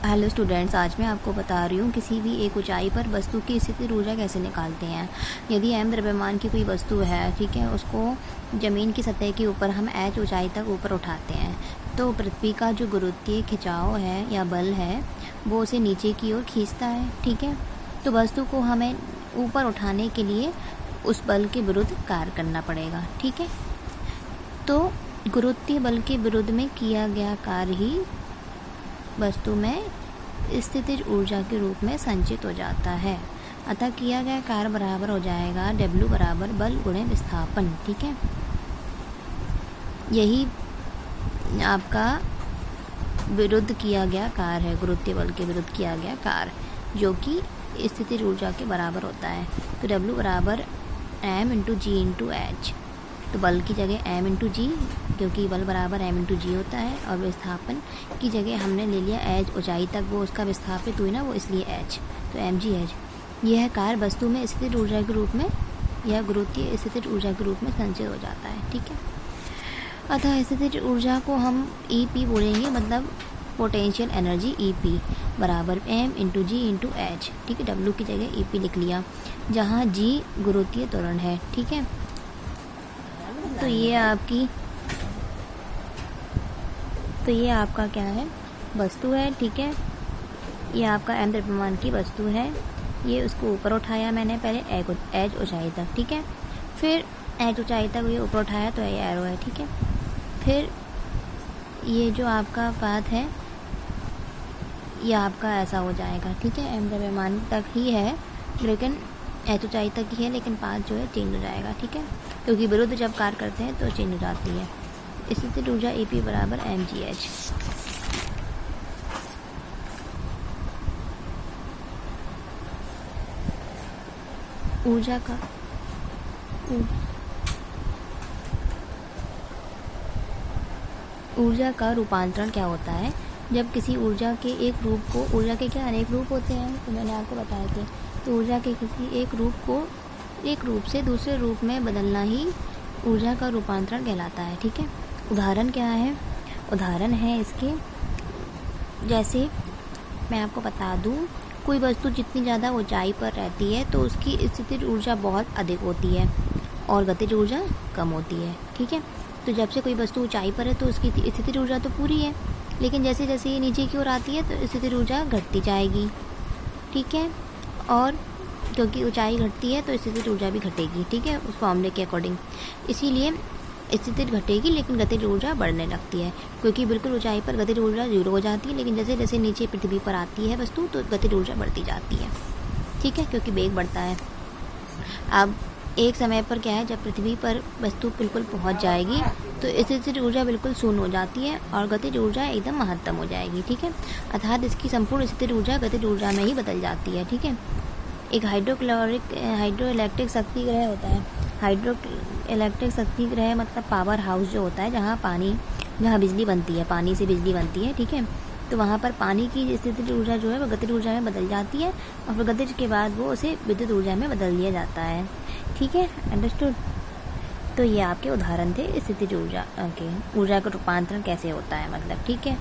Hello students, आज मैं आपको बता रही हूँ किसी भी एक ऊंचाई पर वस्तु की स्थितिज ऊर्जा कैसे निकालते हैं। यदि m द्रव्यमान की कोई वस्तु है, ठीक है, उसको ज़मीन की सतह के ऊपर हम h ऊंचाई तक ऊपर उठाते हैं, तो पृथ्वी का जो गुरुत्वीय खिंचाव है या बल है वो उसे नीचे की ओर खींचता है। ठीक है, तो वस्तु को हमें ऊपर उठाने के लिए उस बल के विरुद्ध कार्य करना पड़ेगा। ठीक है, तो गुरुत्वीय बल के विरुद्ध में किया गया कार्य ही वस्तु में स्थितिज ऊर्जा के रूप में संचित हो जाता है। अतः किया गया कार्य बराबर हो जाएगा W बराबर बल गुणे विस्थापन। ठीक है, यही आपका विरुद्ध किया गया कार्य है, गुरुत्वीय बल के विरुद्ध किया गया कार्य, जो कि स्थितिज ऊर्जा के बराबर होता है। तो W बराबर m इंटू जी इंटू एच, तो बल की जगह m इंटू जी, क्योंकि बल बराबर m इंटू जी होता है, और विस्थापन की जगह हमने ले लिया h, ऊंचाई तक वो उसका विस्थापित हुई ना, वो इसलिए h, तो एम जी एच। यह कार्य वस्तु में स्थितिज ऊर्जा के रूप में या गुरुत्वीय स्थितिज ऊर्जा के रूप में संचित हो जाता है। ठीक है, अतः स्थितिज ऊर्जा को हम EP बोलेंगे, मतलब पोटेंशियल एनर्जी EP बराबर m इंटू जी इंटू एच। ठीक है, W की जगह EP लिख लिया, जहाँ G गुरुत्वीय त्वरण है। ठीक है, तो ये आपका क्या है, वस्तु है। ठीक है, ये आपका m द्रव्यमान की वस्तु है। ये उसको ऊपर उठाया मैंने पहले h ऊंचाई तक। ठीक है, फिर h ऊंचाई तक ये ऊपर उठाया, तो ये एरो है। ठीक है, फिर ये जो आपका पाथ है ये आपका ऐसा हो जाएगा। ठीक है, m द्रव्यमान तक ही है, लेकिन h ऊंचाई तक ही है, लेकिन पाथ जो है चेंज हो जाएगा। ठीक है, क्योंकि विरुद्ध जब कार्य करते हैं तो चेंज हो जाती है। स्थितिज ऊर्जा EP बराबर mgh। ऊर्जा का रूपांतरण क्या होता है? जब किसी ऊर्जा के एक रूप को, ऊर्जा के क्या अनेक रूप होते हैं, तो मैंने आपको बताया थे, तो ऊर्जा के किसी एक रूप को एक रूप से दूसरे रूप में बदलना ही ऊर्जा का रूपांतरण कहलाता है। ठीक है, उदाहरण क्या है? उदाहरण है इसके, जैसे मैं आपको बता दूं, कोई वस्तु जितनी ज़्यादा ऊंचाई पर रहती है तो उसकी स्थितिज ऊर्जा बहुत अधिक होती है और गतिज ऊर्जा कम होती है। ठीक है, तो जब से कोई वस्तु ऊंचाई पर है तो उसकी स्थितिज ऊर्जा तो पूरी है, लेकिन जैसे जैसे ये नीचे की ओर आती है तो स्थितिज ऊर्जा घटती जाएगी। ठीक है, और क्योंकि ऊंचाई घटती है तो स्थितिज ऊर्जा भी घटेगी। ठीक है, उस फॉर्मूले के अकॉर्डिंग, इसीलिए स्थितिज घटेगी लेकिन गतिज ऊर्जा बढ़ने लगती है, क्योंकि बिल्कुल ऊंचाई पर गतिज ऊर्जा 0 हो जाती है, लेकिन जैसे जैसे नीचे पृथ्वी पर आती है वस्तु तो गतिज ऊर्जा बढ़ती जाती है। ठीक है, क्योंकि वेग बढ़ता है। अब एक समय पर क्या है, जब पृथ्वी पर वस्तु बिल्कुल पहुंच जाएगी तो स्थितिज ऊर्जा बिल्कुल शून्य हो जाती है और गतिज ऊर्जा एकदम महत्तम हो जाएगी। ठीक है, अर्थात इसकी संपूर्ण स्थितिज ऊर्जा गतिज ऊर्जा में ही बदल जाती है। ठीक है, एक हाइड्रोइलेक्ट्रिक शक्ति ग्रह होता है। हाइड्रोइलेक्ट्रिक शक्ति ग्रह मतलब पावर हाउस जो होता है, जहाँ बिजली बनती है, पानी से बिजली बनती है। ठीक है, तो वहाँ पर पानी की स्थितिज ऊर्जा जो है वो गतिज ऊर्जा में बदल जाती है और फिर गतिज के बाद वो उसे विद्युत ऊर्जा में बदल दिया जाता है। ठीक है, अंडरस्टूड। तो ये आपके उदाहरण थे स्थितिज ऊर्जा के, ऊर्जा का रूपांतरण कैसे होता है मतलब। ठीक है।